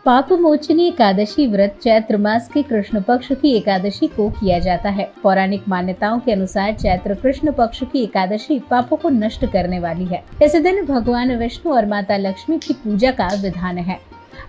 पाप मोचनी एकादशी व्रत चैत्र मास के कृष्ण पक्ष की एकादशी को किया जाता है। पौराणिक मान्यताओं के अनुसार चैत्र कृष्ण पक्ष की एकादशी पापों को नष्ट करने वाली है। इस दिन भगवान विष्णु और माता लक्ष्मी की पूजा का विधान है।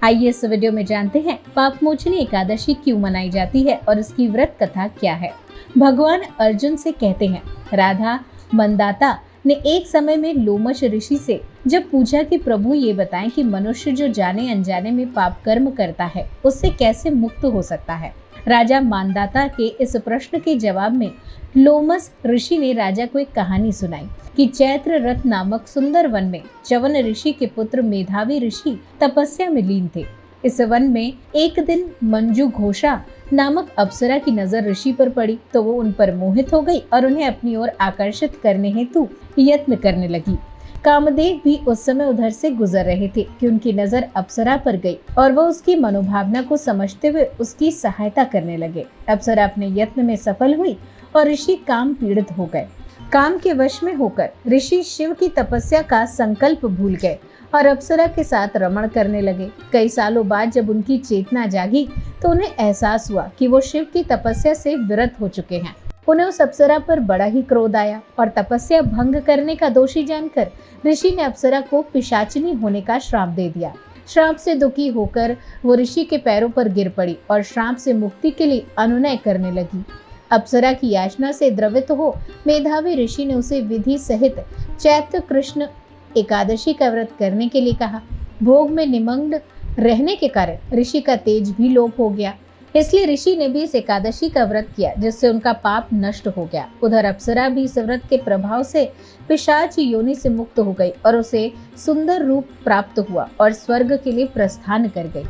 आइए इस वीडियो में जानते हैं पाप मोचनी एकादशी क्यों मनाई जाती है और इसकी व्रत कथा क्या है। भगवान अर्जुन से कहते हैं, राधा मंदाता ने एक समय में लोमश ऋषि से जब पूछा कि प्रभु ये बताएं कि मनुष्य जो जाने अनजाने में पाप कर्म करता है उससे कैसे मुक्त हो सकता है। राजा मानदाता के इस प्रश्न के जवाब में लोमस ऋषि ने राजा को एक कहानी सुनाई कि चैत्र रथ नामक सुंदर वन में च्यवन ऋषि के पुत्र मेधावी ऋषि तपस्या में लीन थे। इस वन में एक दिन मंजू घोषा नामक अप्सरा की नजर ऋषि पर पड़ी तो वो उन पर मोहित हो गई और उन्हें अपनी ओर आकर्षित करने हेतु यत्न करने लगी। कामदेव भी उस समय उधर से गुजर रहे थे कि उनकी नजर अप्सरा पर गई और वह उसकी मनोभावना को समझते हुए उसकी सहायता करने लगे। अप्सरा अपने यत्न में सफल हुई और ऋषि काम पीड़ित हो गए। काम के वश में होकर ऋषि शिव की तपस्या का संकल्प भूल गए और अप्सरा के साथ रमण करने लगे। कई सालों बाद जब उनकी चेतना जागी तो उन्हें एहसास हुआ कि वो शिव की तपस्या से विरत हो चुके हैं। उन्हें उस अप्सरा पर बड़ा ही क्रोध आया और तपस्या भंग करने का दोषी जानकर ऋषि ने अप्सरा को पिशाचिनी होने का श्राप दे दिया। श्राप से दुखी होकर वो ऋषि के पैरों पर गिर पड़ी और श्राप से मुक्ति के लिए अनुनय करने लगी। अप्सरा की याचना से द्रवित हो मेधावी ऋषि ने उसे विधि सहित चैत्र कृष्ण एकादशी का व्रत करने के लिए कहा। भोग में निमग्न रहने के कारण ऋषि का तेज भी लोप हो गया, इसलिए ऋषि ने भी इस एकादशी का व्रत किया जिससे उनका पाप नष्ट हो गया। उधर अप्सरा भी इस व्रत के प्रभाव से पिशाच योनि से मुक्त हो गई और उसे सुंदर रूप प्राप्त हुआ और स्वर्ग के लिए प्रस्थान कर गई।